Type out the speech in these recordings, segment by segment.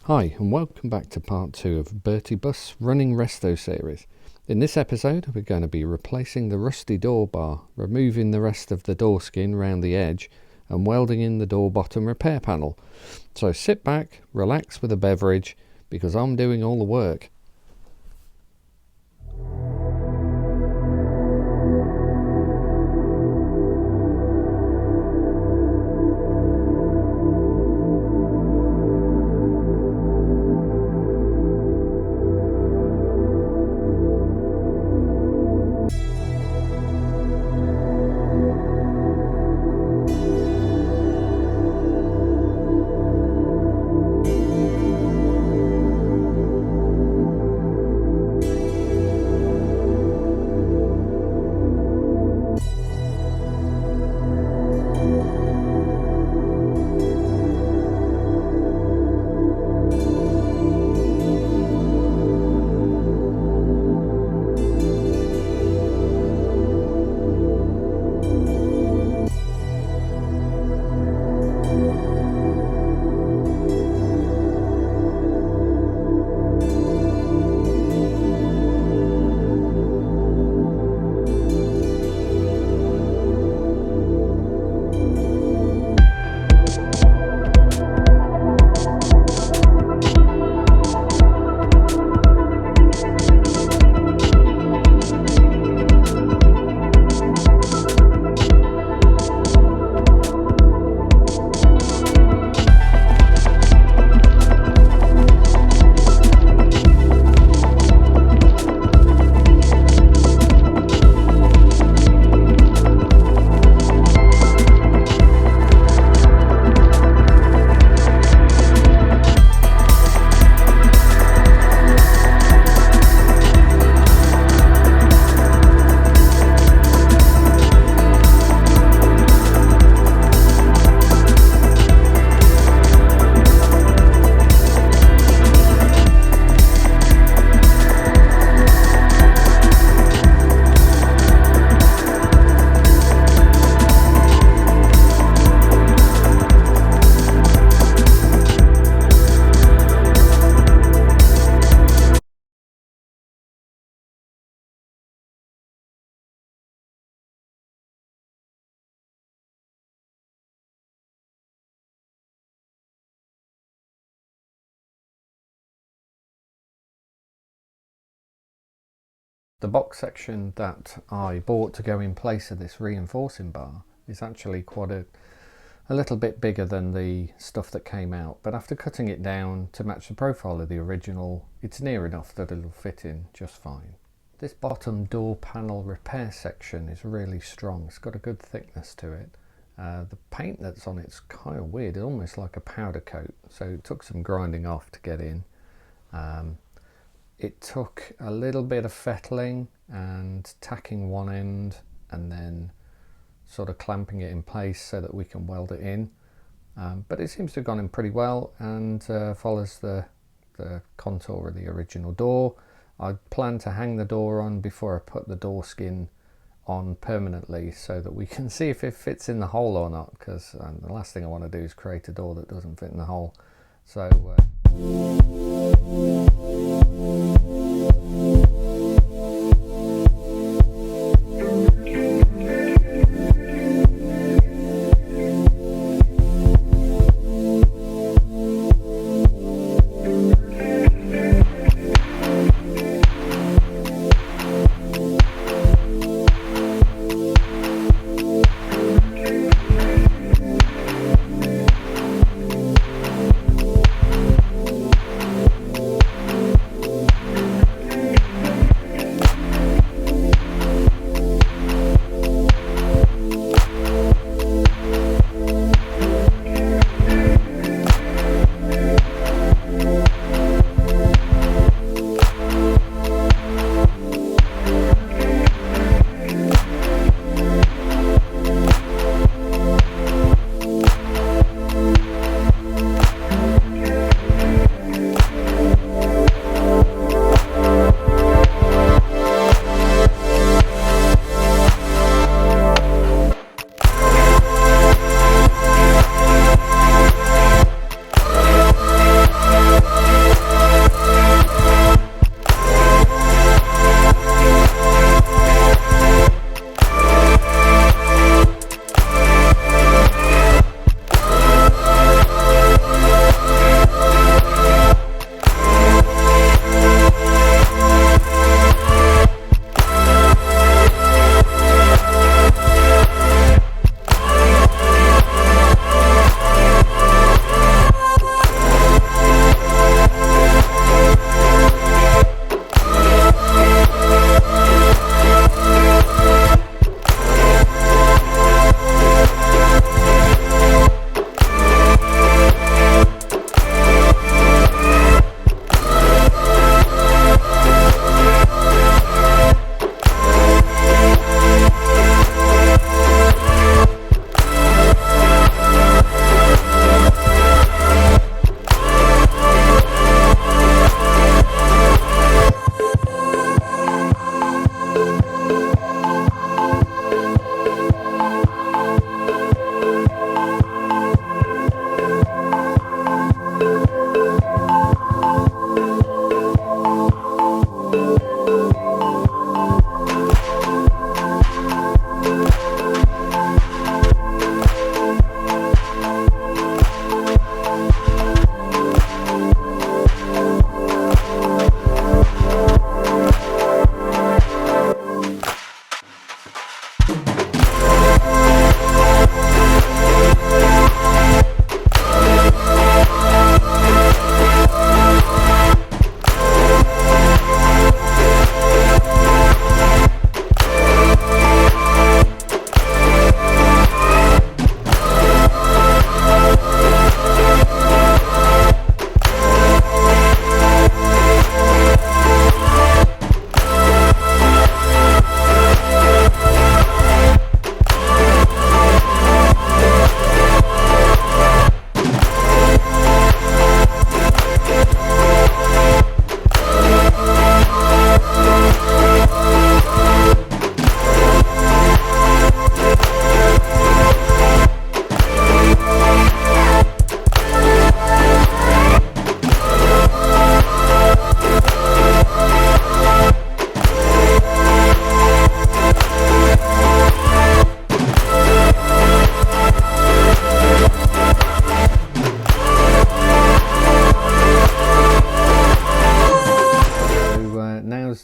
Hi and welcome back to part 2 of Bertie Bus Running Resto series. In this episode we're going to be replacing the rusty door bar, removing the rest of the door skin round the edge and welding in the door bottom repair panel. So sit back, relax with a beverage because I'm doing all the work. The box section that I bought to go in place of this reinforcing bar is actually quite a little bit bigger than the stuff that came out, but after cutting it down to match the profile of the original, it's near enough that it'll fit in just fine. This bottom door panel repair section is really strong. It's got a good thickness to it. The paint that's on it's kind of weird, it's almost like a powder coat, so it took some grinding off to get in. It took a little bit of fettling and tacking one end and then sort of clamping it in place so that we can weld it in. But it seems to have gone in pretty well and follows the contour of the original door. I plan to hang the door on before I put the door skin on permanently so that we can see if it fits in the hole or not, because the last thing I want to do is create a door that doesn't fit in the hole. So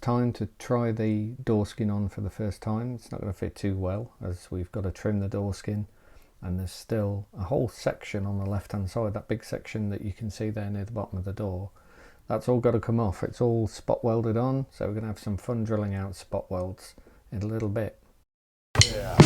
time to try the door skin on for the first time. It's not going to fit too well as we've got to trim the door skin, and there's still a whole section on the left hand side, that big section that you can see there near the bottom of the door. That's all got to come off. It's all spot welded on, so we're going to have some fun drilling out spot welds in a little bit. Yeah.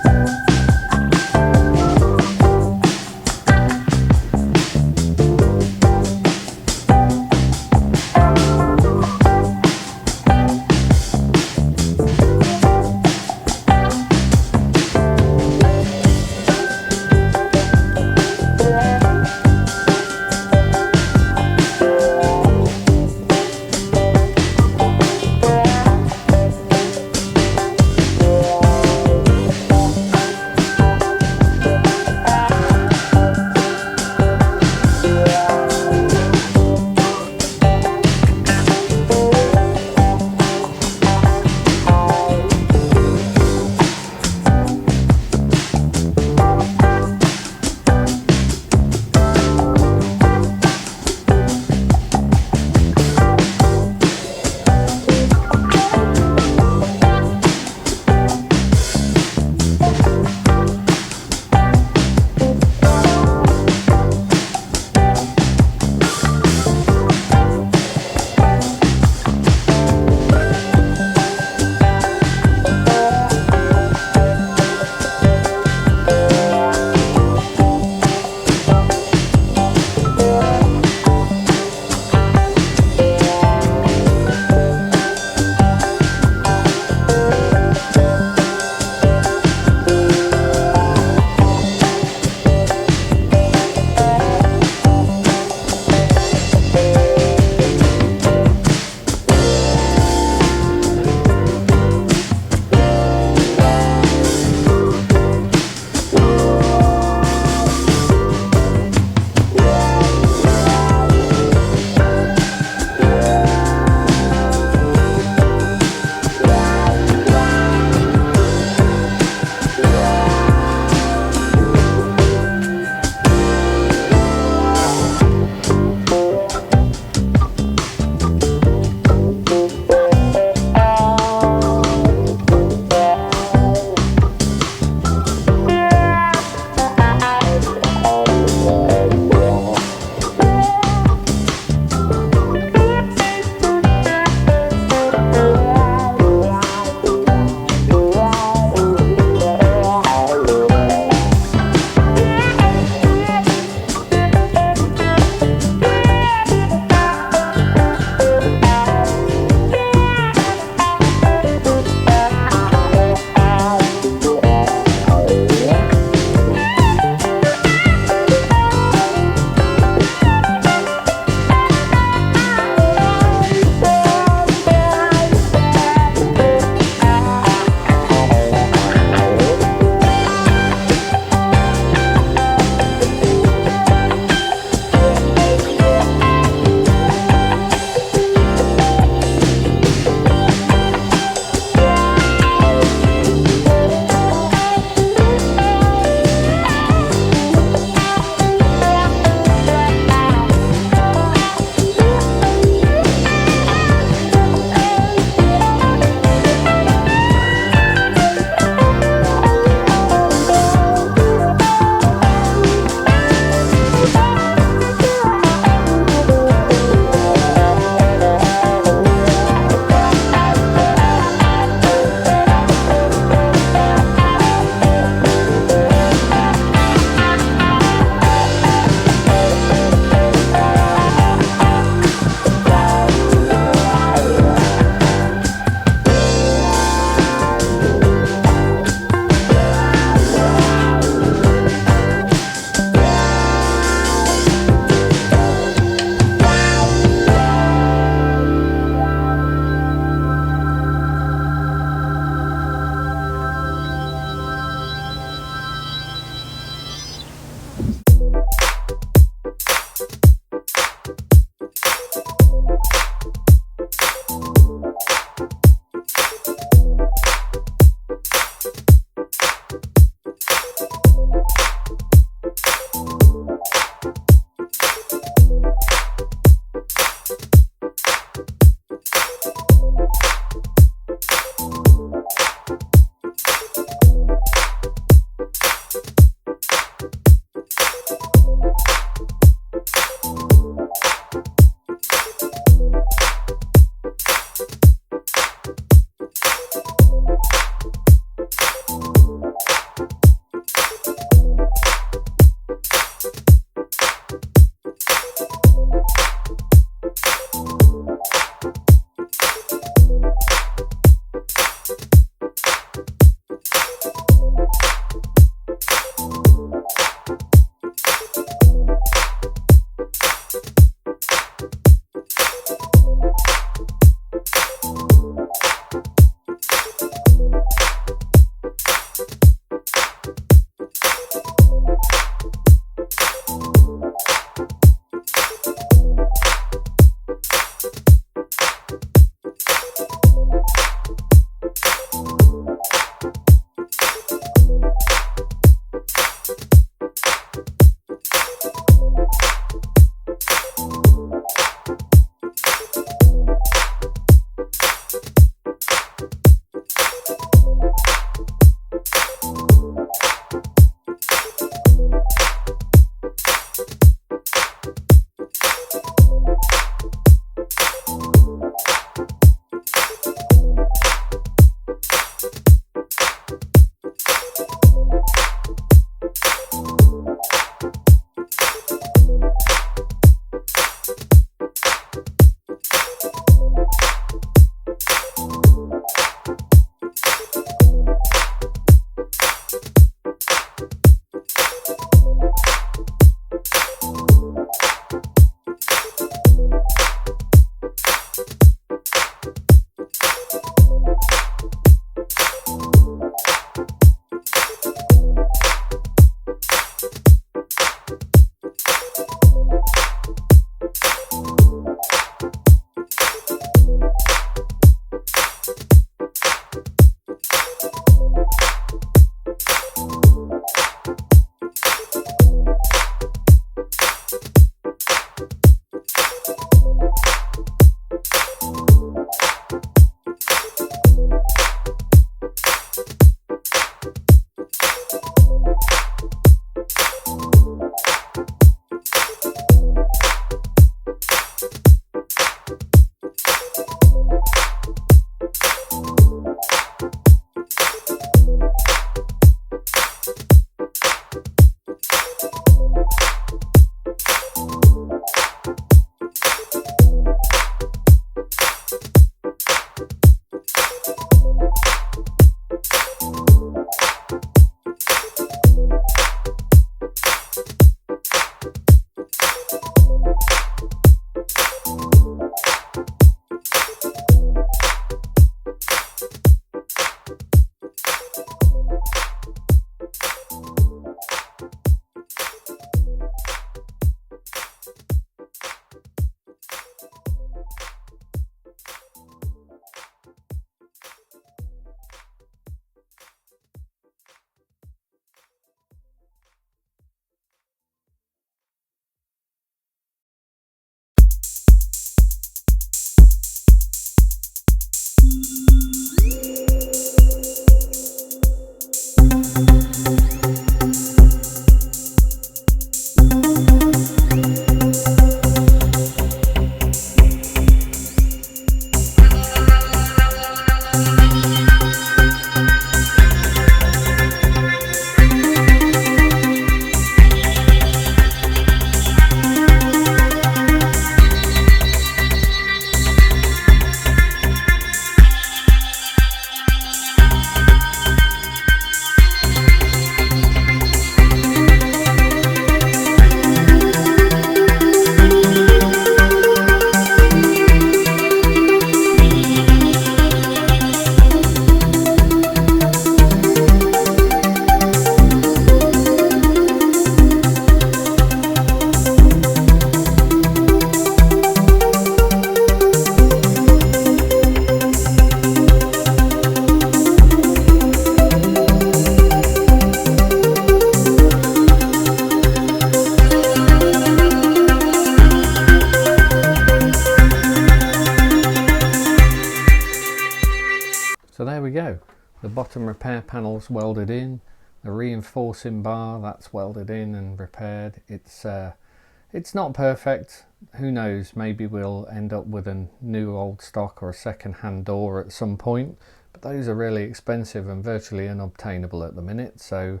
go. The bottom repair panel's welded in, the reinforcing bar, that's welded in and repaired. It's not perfect. Who knows, maybe we'll end up with a new old stock or a second-hand door at some point, but those are really expensive and virtually unobtainable at the minute. So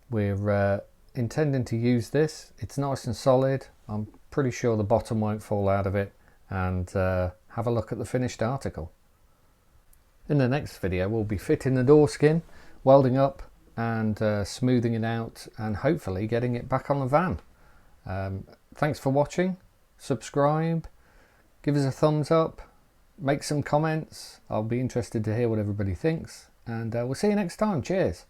we're intending to use this. It's nice and solid. I'm pretty sure the bottom won't fall out of it, and have a look at the finished article. In the next video we'll be fitting the door skin, welding up and smoothing it out, and hopefully getting it back on the van. Thanks for watching. Subscribe, give us a thumbs up, make some comments. I'll be interested to hear what everybody thinks, and we'll see you next time. Cheers.